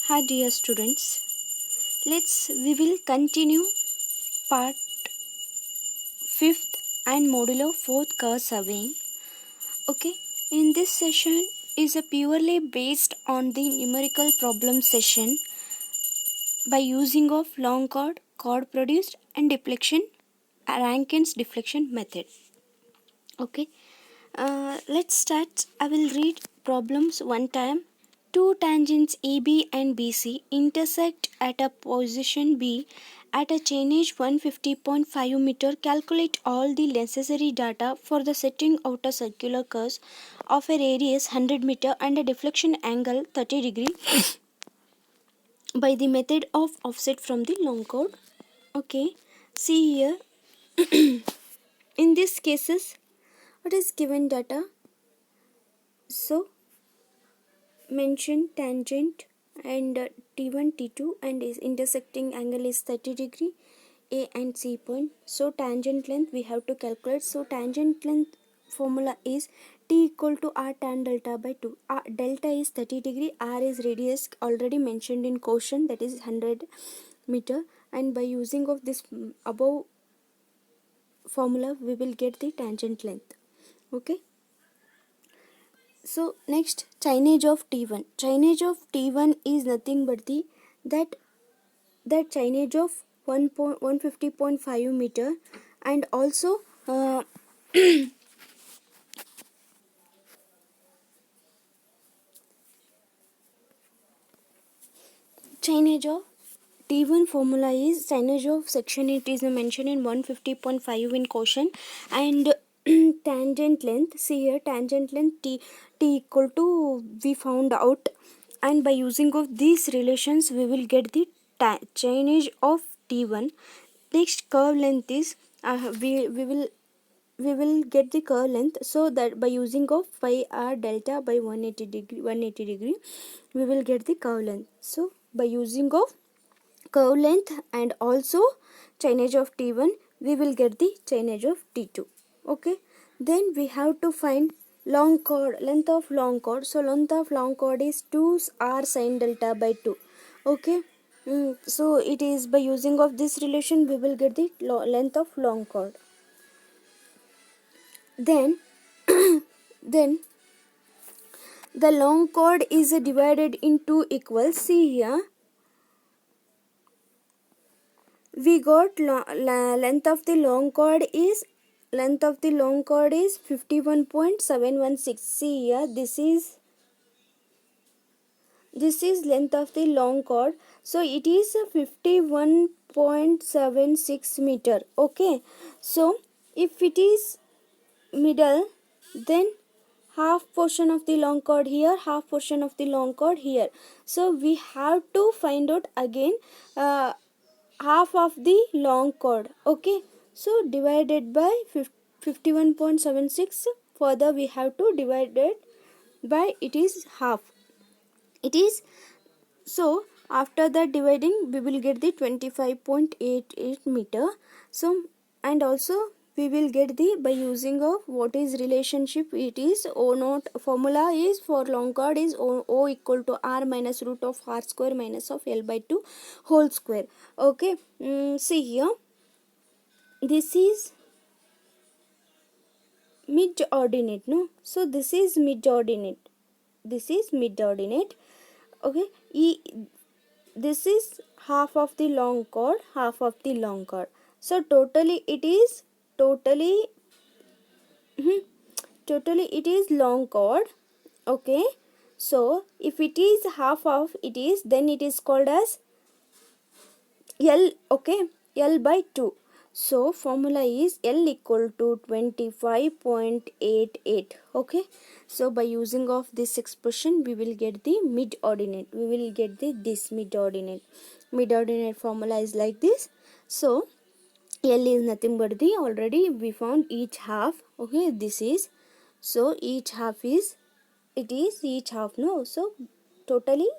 Hi dear students, we will continue part 5th and modulo 4th curve surveying. Okay, in this session is a purely based on the numerical problem session by using of long chord produced and deflection, Rankine's deflection method. Okay, let's start. I will read problems one time. Two tangents AB and BC intersect at a position B at a chainage 150.5 meter. Calculate all the necessary data for the setting out a circular curve of a radius 100 meter and a deflection angle 30 degree by the method of offset from the long chord. Okay, see here. In these cases, what is given data? So mention tangent and T1 T2 and is intersecting angle is 30 degree, A and C point. So tangent length we have to calculate. So tangent length formula is T equal to R tan delta by 2. Delta is 30 degree, R is radius already mentioned in question, that is 100 meter, and by using of this above formula we will get the tangent length. Okay, so next, chainage of T1. Chainage of T1 is nothing but the that chainage of 150.5 meter, and also chainage of T1 formula is chainage of section, it is mentioned in 150.5 in question, and tangent length, see here tangent length T equal to we found out, and by using of these relations we will get the chainage of T1. Next, curve length is we will get the curve length, so that by using of pi r delta by 180 degree we will get the curve length. So by using of curve length and also chainage of T1 we will get the chainage of T2. Okay, then we have to find long chord, length of long chord. So length of long chord is 2 r sin delta by 2. Okay, so it is by using of this relation we will get the length of long chord. Then then the long chord is divided into equals. See here, we got length of the long chord is 51.716. see here, this is length of the long chord, so it is 51.76 meter. Okay, so if it is middle, then half portion of the long chord here, half portion of the long chord here. So we have to find out again half of the long chord. Okay, so divided by 51.76, further we have to divide it by, it is half, it is, so after that dividing we will get the 25.88 meter. So and also we will get the, by using of what is relationship, it is O naught, formula is for long chord is O equal to R minus root of R square minus of L by 2 whole square. Okay, see here, this is mid ordinate, no, so this is mid ordinate, okay, this is half of the long chord, so totally it is totally it is long chord. Okay, so if it is half of it is, then it is called as L. Okay, L by 2. So formula is L equal to 25.88. Okay, so by using of this expression we will get the mid ordinate, this mid ordinate formula is like this. So L is nothing but the, already we found each half. Okay, this is, so each half is, it is each half, no, so totally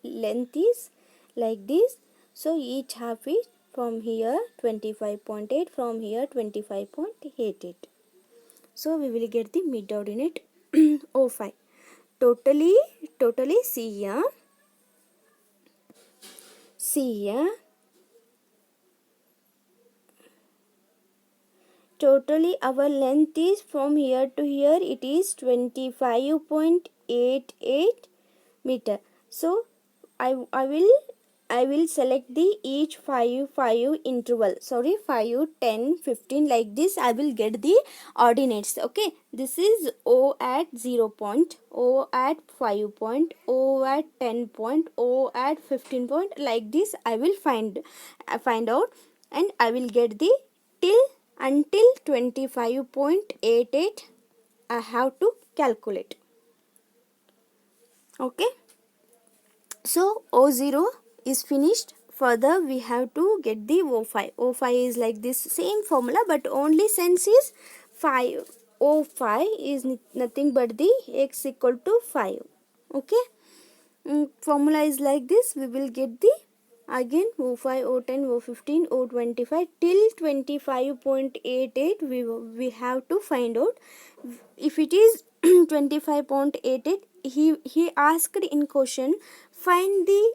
length is like this, so each half is from here 25.8, from here 25.88. so we will get the mid ordinate O5. totally see here, See here. Totally our length is from here to here, it is 25.88 meter. So I will select the each 5 interval, sorry 5, 10, 15, like this I will get the ordinates. Okay, this is O at 0 point, O at 5 point, O at 10 point, O at 15 point, like this I will find out, and I will get the till until 25.88 I have to calculate. Okay, so O0 is finished. Further we have to get the O5. O5 is like this same formula, but only sense is 5. O5 is nothing but the x equal to 5. Okay, formula is like this. We will get the again O5, O10, O15, O25 till 25.88 we have to find out. If it is 25.88, he asked in question, find the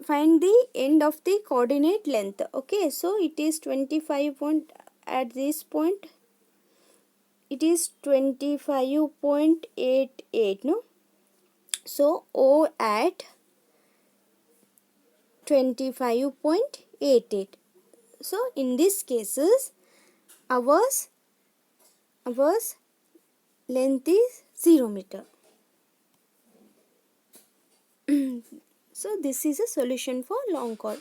find the end of the coordinate length. Okay, so it is 25 point, at this point it is 25.88, no? So O at 25.88. So in these cases ours length is 0 meter. So this is a solution for long chord.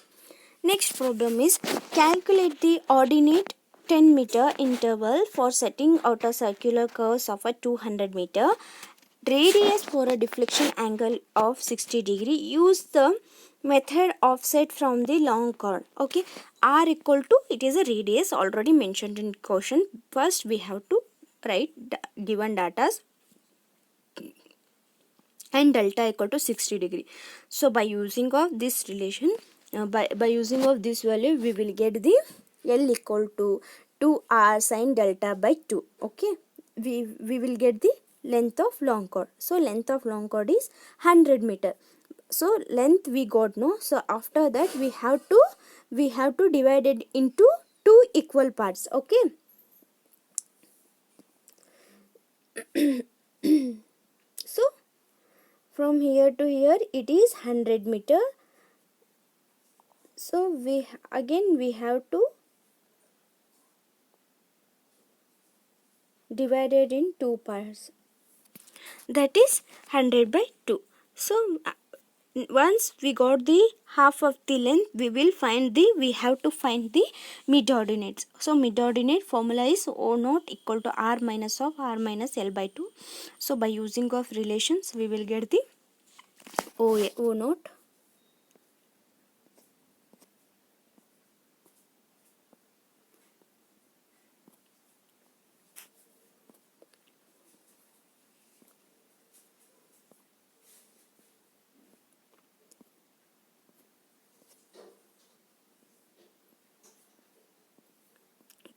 Next problem is calculate the ordinate 10 meter interval for setting outer circular curves of a 200 meter radius for a deflection angle of 60 degree. Use the method offset from the long chord. Okay, r equal to, it is a radius already mentioned in question. First we have to write given datas, and delta equal to 60 degree. So by using of this relation, by using of this value, we will get the L equal to 2r sine delta by 2. Okay, we will get the length of long chord. So length of long chord is 100 meter. So length we got, no? So after that we have to divide it into two equal parts. Okay. So from here to here it is 100 meter. So we have to divide it in two parts. That is 100 by 2. So once we got the half of the length, we have to find the mid ordinates. So mid ordinate formula is O naught equal to r minus of r minus L by 2. So by using of relations, we will get the O naught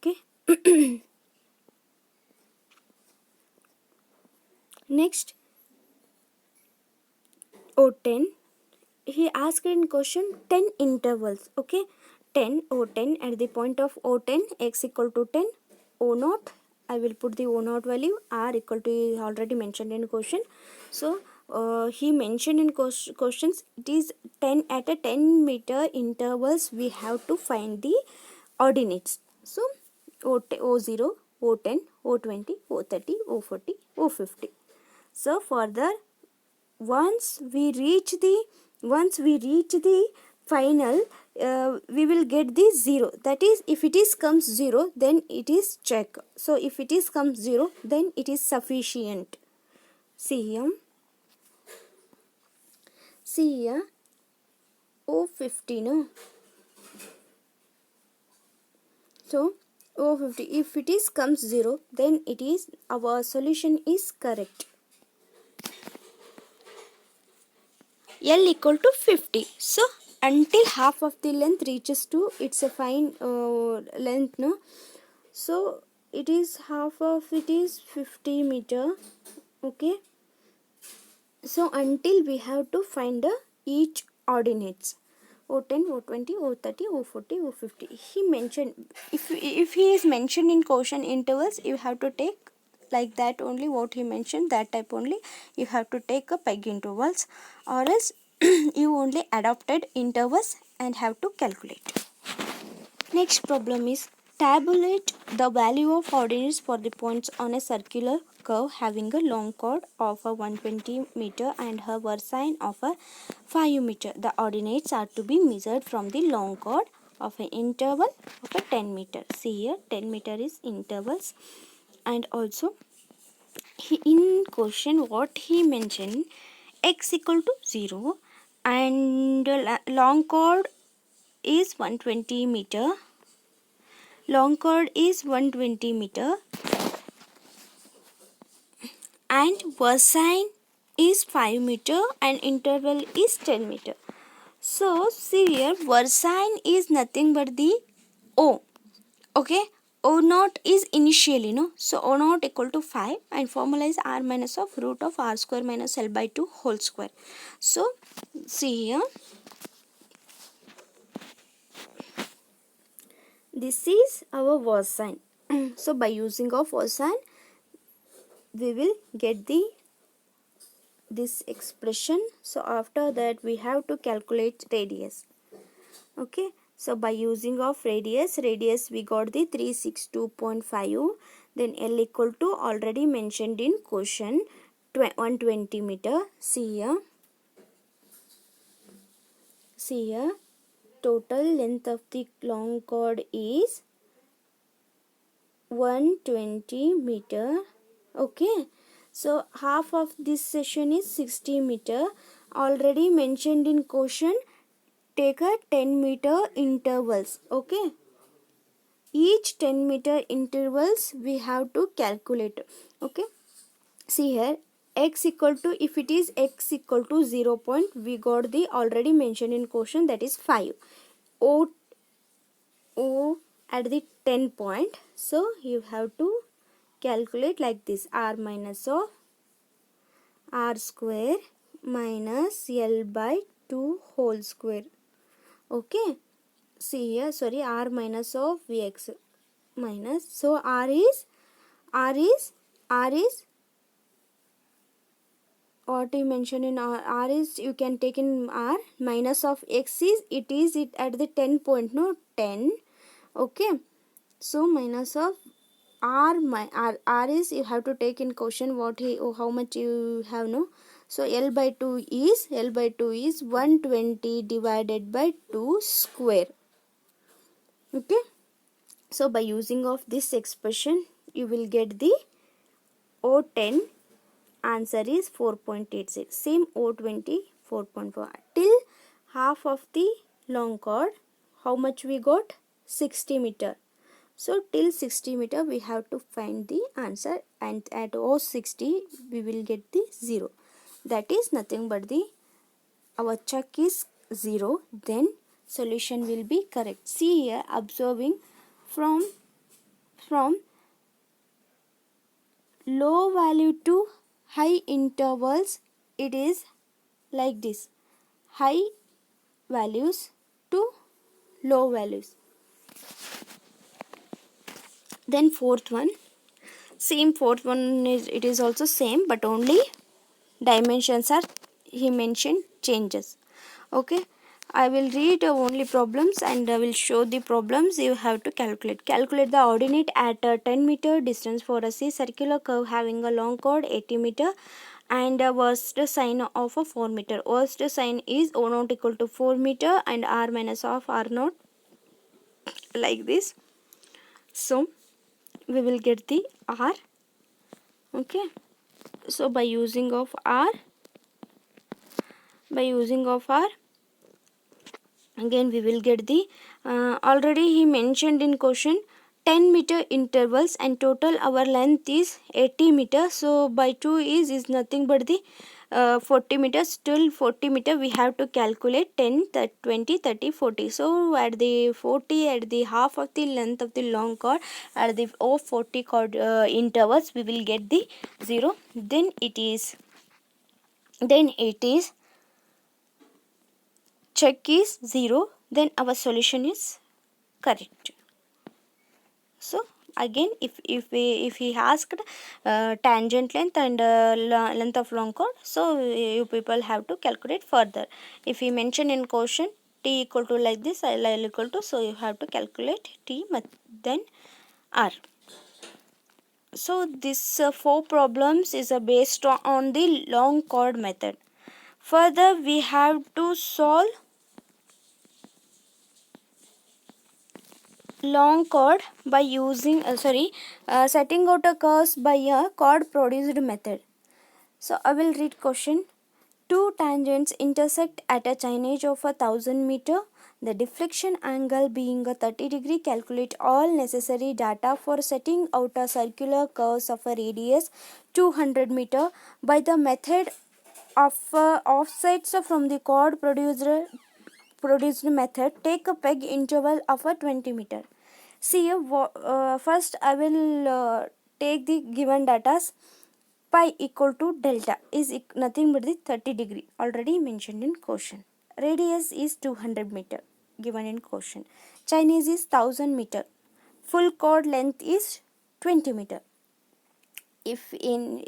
okay. Next, O10. He asked in question 10 intervals. Okay, 10 O10 at the point of O10 x equal to 10 O naught. I will put the O naught value, r equal to is already mentioned in question. So he mentioned in questions, it is 10 at a 10 meter intervals we have to find the ordinates. So O0, O10, O20, O30, O40, O50. So further, once we reach the final, we will get the 0. That is, if it is comes 0, then it is check. So if it is comes 0, then it is sufficient. See here O50, no? So O50, if it is comes 0, then it is, our solution is correct. L equal to 50. So until half of the length reaches to, it's a fine length, no? So it is half of it is 50 meter. Okay, so until we have to find the each ordinates. O10, O20, O30, O40, O50. He mentioned, if he is mentioned in question intervals, you have to take like that only, what he mentioned, that type only you have to take a peg intervals, or else you only adopted intervals and have to calculate. Next problem is tabulate the value of ordinates for the points on a circular curve having a long chord of a 120 meter and a versine of a 5 meter. The ordinates are to be measured from the long chord of an interval of a 10 meter. See here, 10 meter is intervals, and also in question what he mentioned, x equal to 0 and long chord is 120 meter. Long chord is 120 meter and versine is 5 meter and interval is 10 meter. So see here, versine is nothing but the O. Okay, O naught is initially, no? So O naught equal to 5 and formula is r minus of root of r square minus L by 2 whole square. So see here, this is our versine. So by using of versine, we will get this expression. So after that we have to calculate radius. Okay, so by using of radius we got the 362.5. Then L equal to already mentioned in question 120 meter. See here, total length of the long chord is 120 meter. Okay, so half of this section is 60 meter, already mentioned in question. Take a 10 meter intervals. Okay, each 10 meter intervals we have to calculate. Okay, see here, x equal to, if it is x equal to 0 point, we got the already mentioned in question, that is 5. O at the 10 point, so you have to calculate like this, r minus of r square minus L by 2 whole square. Okay, see here, sorry, r minus of vx minus, so r is what you mention in r is, you can take in r minus of x is, it is it at the 10 point, no, 10. Okay, so minus of r is, you have to take in question what how much you have, no. So L by 2 is 120 divided by 2 square. Okay, so by using of this expression you will get the O10 answer is 4.86. Same O20 4.4. Till half of the long chord, how much we got? 60 meter. So till 60 meter we have to find the answer, and at O60 we will get the 0. That is nothing but the, our check is 0, then solution will be correct. See here, observing from low value to high intervals, it is like this, high values to low values. Then fourth one, same, fourth one is, it is also same, but only dimensions are, he mentioned, changes. Okay, I will read only problems and I will show the problems. You have to calculate the ordinate at a 10 meter distance for a circular curve having a long chord 80 meter and a worst sine of a 4 meter. Worst sine is O naught equal to 4 meter and r minus of r naught, like this. So we will get the r. Okay, so by using of r, again we will get the already he mentioned in question 10 meter intervals and total our length is 80 meter. So by 2 is nothing but the 40 meters. Till 40 meter we have to calculate 10, 30, 20, 30, 40. So at the 40, at the half of the length of the long chord, at the 40 chord intervals, we will get the 0. Then it is check is 0, then our solution is correct. So again, if he asked tangent length and length of long chord, so you people have to calculate further. If he mentioned in question t equal to like this, L equal to, so you have to calculate t then r. So this 4 problems is based on the long chord method. Further, we have to solve long chord by using setting out a curve by a chord produced method. So I will read question. Two tangents intersect at a change of 1000 meter. The deflection angle being a 30 degree. Calculate all necessary data for setting out a circular curves of a radius 200 meter by the method of offsets from the chord produced method. Take a peg interval of a 20 meter. See, first I will take the given data. Pi equal to delta is nothing but the 30 degree, already mentioned in question. Radius is 200 meter given in question. Chinese is 1000 meter. Full chord length is 20 meter. If in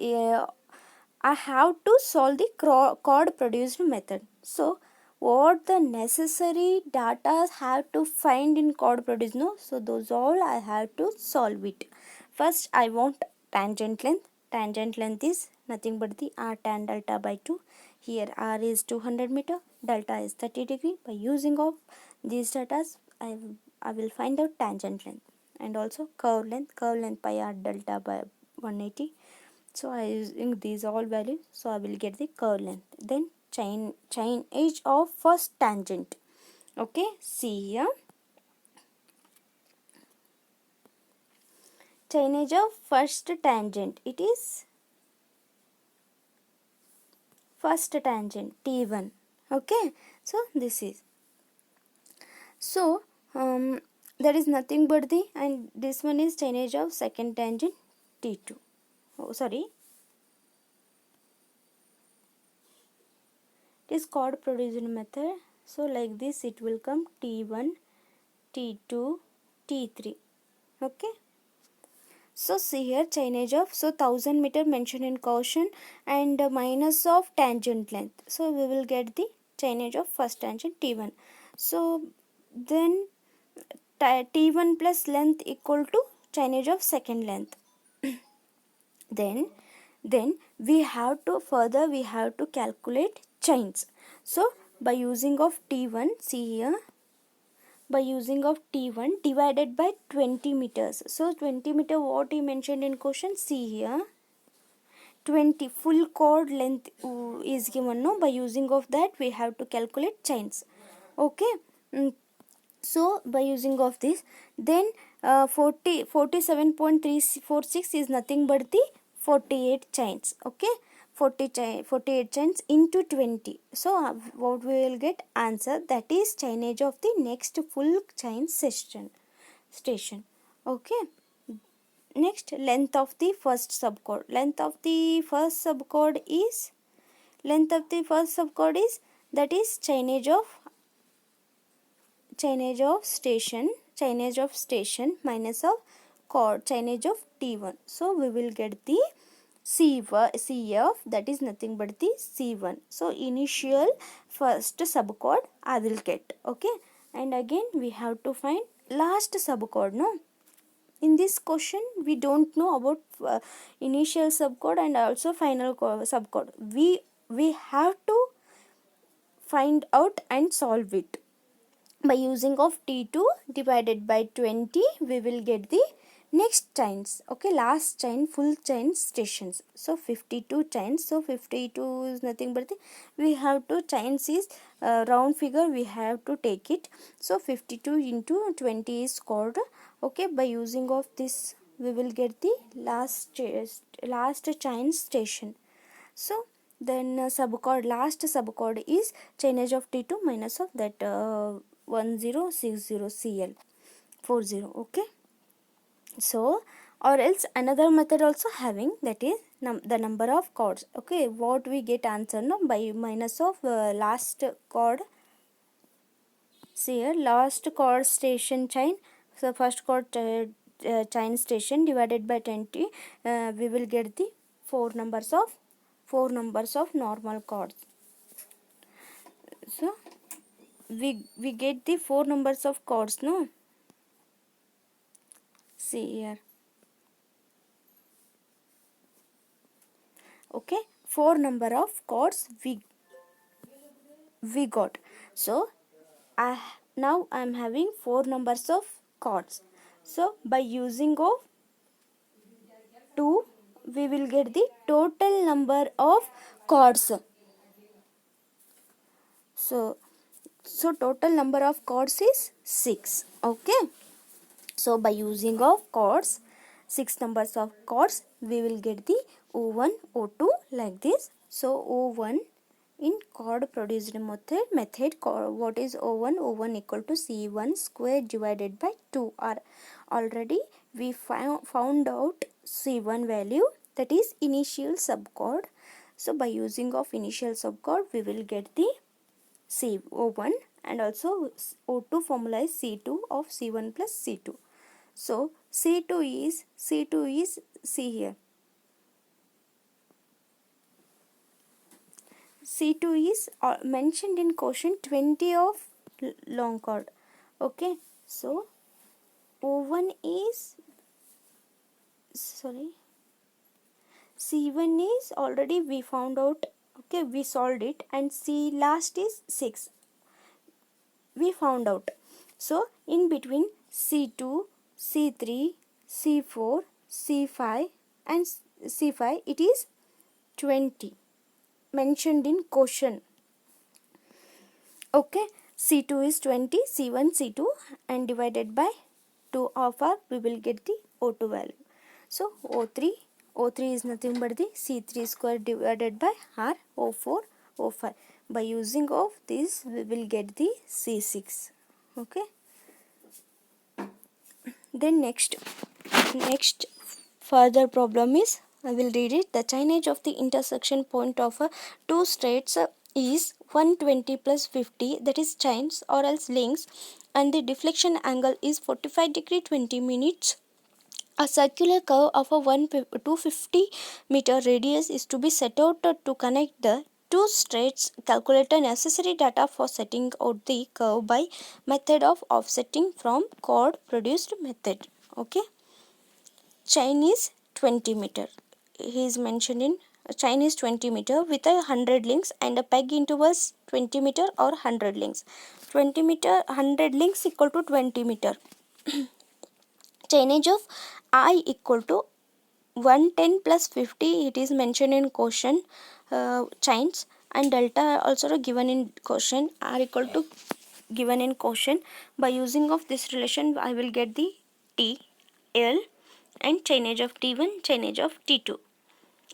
I have to solve the chord produced method. So what the necessary data have to find in chord produced, no? So those all I have to solve it. First I want tangent length. Tangent length is nothing but the r tan delta by 2. Here r is 200 meter, delta is 30 degree. By using of these data, I will find out tangent length and also curve length. Curve length by r delta by 180. So I using these all values, so I will get the curve length. Then chain edge of first tangent. Okay, see here. Chain edge of first tangent. It is first tangent T1. Okay, so this is. So there is nothing but the, and this one is chain edge of second tangent T2. Oh, sorry. It is chord produced method. So like this it will come T1, T2, T3. Okay. So see here chain edge of, so 1000 meter mentioned in question and minus of tangent length. So we will get the chain edge of first tangent T1. So then T1 plus length equal to chain edge of second length. then we have to calculate chains. So by using of T1, see here, by using of T1 divided by 20 meters. So 20 meter what he mentioned in question, see here, 20 full chord length is given, no? By using of that we have to calculate chains. Okay. So by using of this, then 47.346 is nothing but the 48 chains. Okay, 48 chains into 20. So what we will get answer, that is chain edge of the next full chain station. Okay. Next, length of the first subchord. Length of the first subchord is that is chain edge of station minus of chord chain edge of T1. So we will get the CF, that is nothing but the C1. So initial first subchord I will get. Okay, and again we have to find last subchord, no? In this question we don't know about initial subchord and also final subchord. We have to find out and solve it. By using of T2 divided by 20 we will get the next chains. Okay, last chain, full chain stations. So 52 chains. So 52 is nothing but the, we have to chains is round figure, we have to take it. So 52 into 20 is called. Okay, by using of this we will get the last chain station. So then last subchord is chain edge of T2 minus of that 1060 CL 40. Okay, so or else another method also having, that is the number of chords. Okay, what we get answer, no? By minus of last chord See here, last chord station chain. So first chord chain station divided by 20. We will get the four numbers of normal chords. So we get the four numbers of chords, no? See here. Okay, four number of chords we got. So now I'm having four numbers of chords. So by using of 2, we will get the total number of chords. So total number of chords is 6. Okay. So by using of chords, 6 numbers of chords, we will get the O1, O2 like this. So O1 in chord produced method what is O1? O1 equal to C1 square divided by 2. Already we found out C1 value, that is initial subchord. So by using of initial subchord, we will get the CO1, and also O2 formula is C2 of C1 plus C2. So C2 is see here. C2 is mentioned in question 20 of long chord. Okay, so O1 is C1 is already we found out. Okay, we solved it, and C last is 6. We found out. So in between C2, C3, C4, C5 and C5 it is 20 mentioned in question. Okay, C2 is 20, C1, C2 and divided by 2 of R, we will get the O2 value. So O3 is nothing but the C3 square divided by R, O4, O5. By using of this, we will get the C6. Okay. Then next further problem is, I will read it. The chainage of the intersection point of two straights is 120 plus 50, that is chains or else links, and the deflection angle is 45 degree 20 minutes. A circular curve of a 250 meter radius is to be set out to connect the two straights. Calculate the necessary data for setting out the curve by method of offsetting from chord produced method. Okay. Chain is 20 meter. He is mentioned in chain is 20 meter with 100 links, and a peg intervals 20 meter or 100 links. 20 meter 100 links equal to 20 meter. Chainage of I equal to 110 plus 50, it is mentioned in question chains, and delta also given in question, are equal to given in question. By using of this relation, I will get the T, L and chainage of T1, chainage of T2.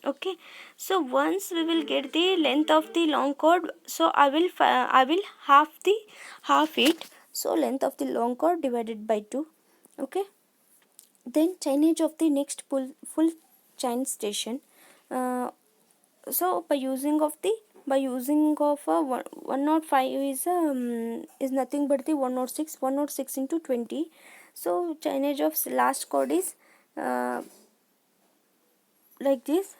Okay, so once we will get the length of the long chord, so I will half it. So length of the long chord divided by 2. Okay. Then chainage of the next full chain station. So by using of 105 is nothing but the 106 into 20. So chainage of last chord is like this.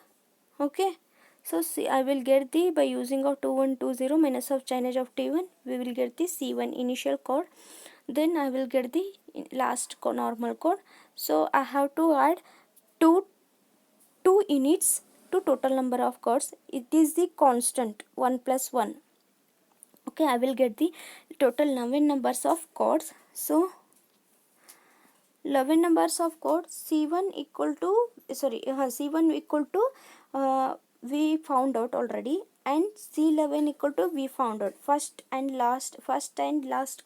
Okay. So see, I will get the, by using of 2120 minus of chainage of T1, we will get the C1 initial chord. Then I will get the last normal chord. So I have to add two units to total number of chords. It is the constant 1 plus 1. Okay, I will get the total 11 numbers of chords. So 11 numbers of chords. C1 equal to C1 equal to we found out already, and C11 equal to we found out first and last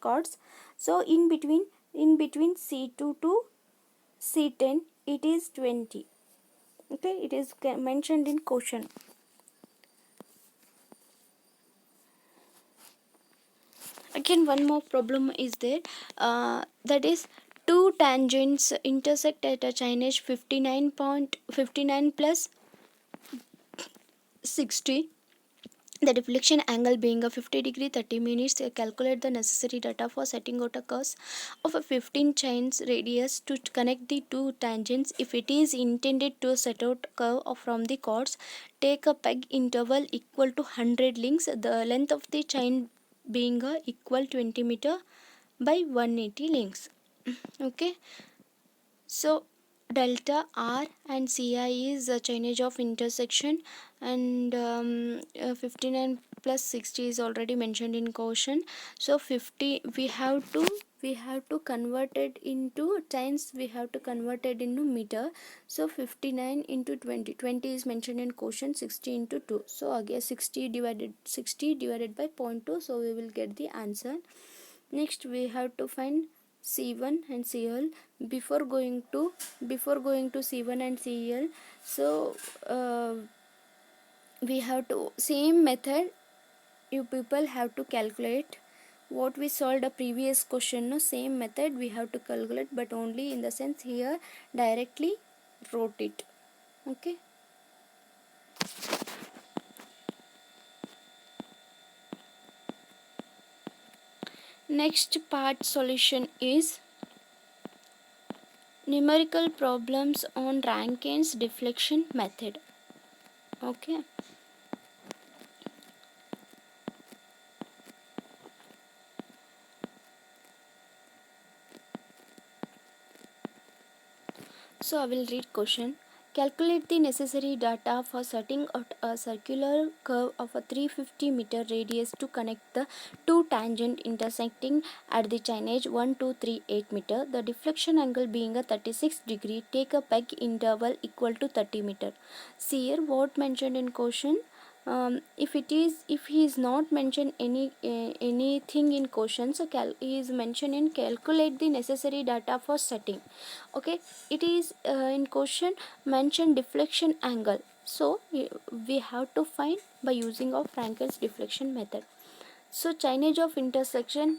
chords. So in between C2 to C10 it is 20. Okay, it is mentioned in question. Again, one more problem is there, that is two tangents intersect at a chainage 59 plus 60. The deflection angle being a 50 degree 30 minutes. Calculate the necessary data for setting out a curve of a 15 chains radius to connect the two tangents. If it is intended to set out curve from the chords, take a peg interval equal to 100 links, the length of the chain being a equal 20 meter by 180 links. Okay, so delta R and Ci is the chainage of intersection, and 59 plus 60 is already mentioned in question. So 50 we have to convert it into times, we have to convert it into meter. So 59 into 20, 20 is mentioned in question, 60 into 2, so again 60 divided by 0.2, so we will get the answer. Next we have to find C1 and CL. Before going to C1 and CL, so we have to same method you people have to calculate what we solved a previous question. No, same method we have to calculate, but only in the sense here directly wrote it. Okay. Next part solution is numerical problems on Rankine's deflection method. Okay. So I will read question. Calculate the necessary data for setting out a circular curve of a 350 meter radius to connect the two tangent intersecting at the chainage 1238 meter. The deflection angle being a 36 degree. Take a peg interval equal to 30 meter. See here what mentioned in question. If he is not mentioned anything in question, so he is mentioned in calculate the necessary data for setting. Okay, it is in question mentioned deflection angle, so we have to find by using of Rankine's deflection method. So chainage of intersection,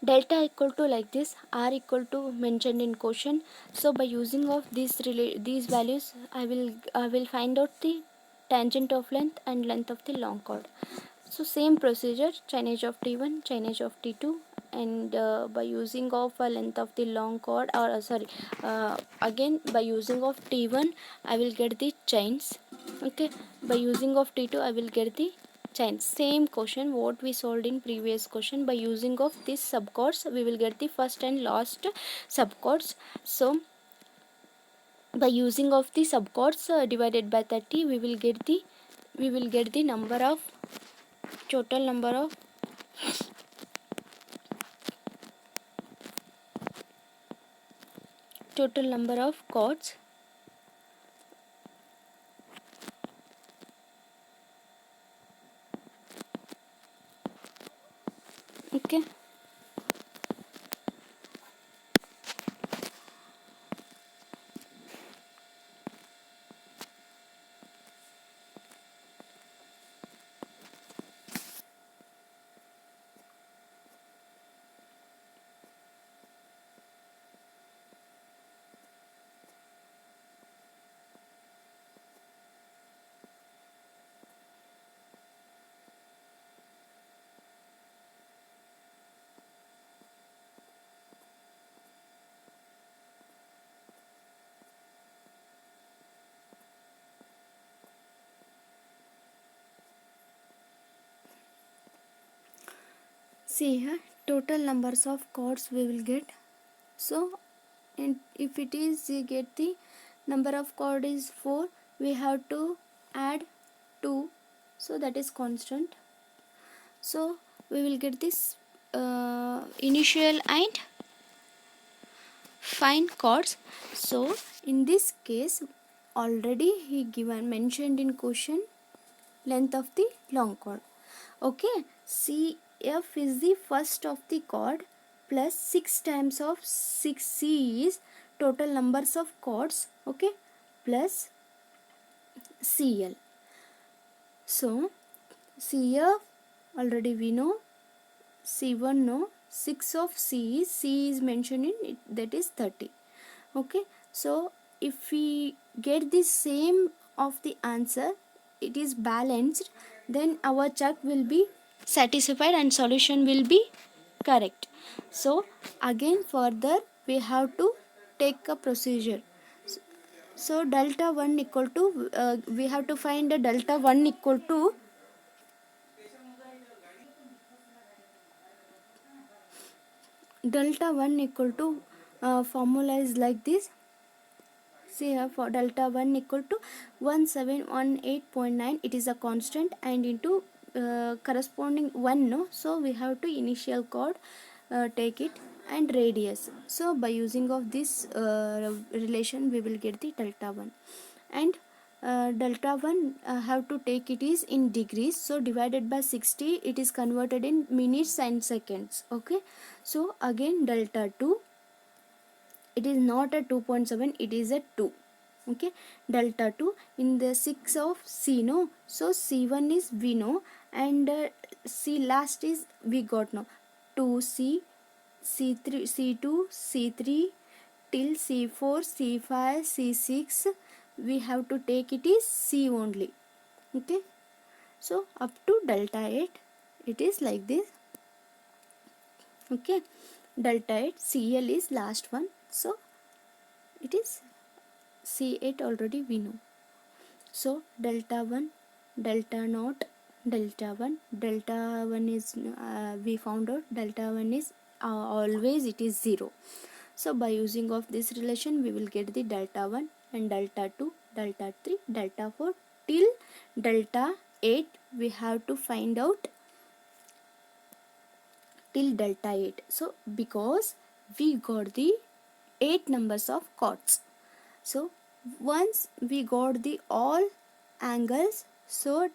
delta equal to like this, R equal to mentioned in question. So by using of these values, I will find out the tangent of length and length of the long chord. So same procedure, chainage of T1, chainage of T2, and by using of a length of the long chord, or again by using of T1 I will get the chains. Okay, by using of T2 I will get the chains. Same question what we solved in previous question. By using of these subchords we will get the first and last subchords. So by using of the subchords divided by 30 we will get the number of total number of chords. Okay. See here total numbers of chords we will get. So if it is you get the number of chord is 4, we have to add 2, so that is constant. So we will get this initial and fine chords. So in this case already he mentioned in question length of the long chord. Okay, CF is the first of the chord plus 6 times of 6C is total numbers of chords. Okay, plus CL. So CF already we know, C1 no, 6 of C is mentioned in it, that is 30. Okay, so if we get the same of the answer, it is balanced, then our check will be satisfied and solution will be correct. So again further we have to take a procedure. So delta 1 equal to we have to find the delta 1 equal to formula is like this. See here, for delta 1 equal to 1718.9, it is a constant, and into corresponding 1, no, so we have to initial chord take it, and radius. So by using of this relation we will get the delta 1, and delta 1 have to take it is in degrees, so divided by 60 it is converted in minutes and seconds. Okay, so again delta 2, it is not a 2.7, it is a 2. Okay, delta 2 in the 6 of C, no, so C1 is we know, and C last is we got no, 2C, C3, C2, C3 till C4, C5, C6, we have to take it is C only. Okay, so up to delta 8 it is like this. Okay, delta 8 CL is last one, so it is C8 already we know. So delta 1, delta naught, delta 1 is we found out delta 1 is always it is 0. So by using of this relation we will get the delta 1 and delta 2, delta 3, delta 4 till delta 8 we have to find out till delta 8. So because we got the 8 numbers of chords. So once we got the all angles, so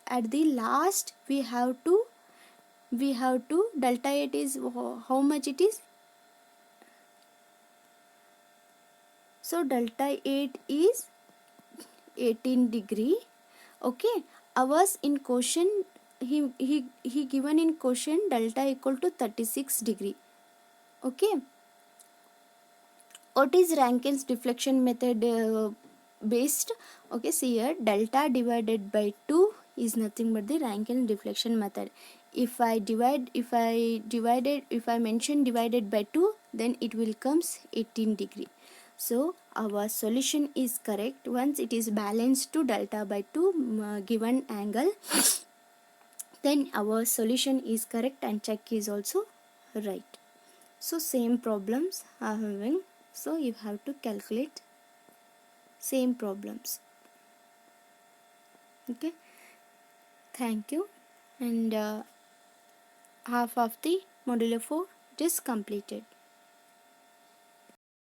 at the last we have to delta 8 is how much it is. So delta 8 is 18 degree. Okay, ours in question he given in question delta equal to 36 degree. Okay, what is Rankine's deflection method based? Okay, see here, delta divided by 2 is nothing but the Rankine deflection method. If I mention divided by 2, then it will comes 18 degree. So our solution is correct once it is balanced to delta by 2 given angle, then our solution is correct and check is also right. So same problems are having, so you have to calculate same problems. Okay, thank you, and half of the modulo 4 is completed.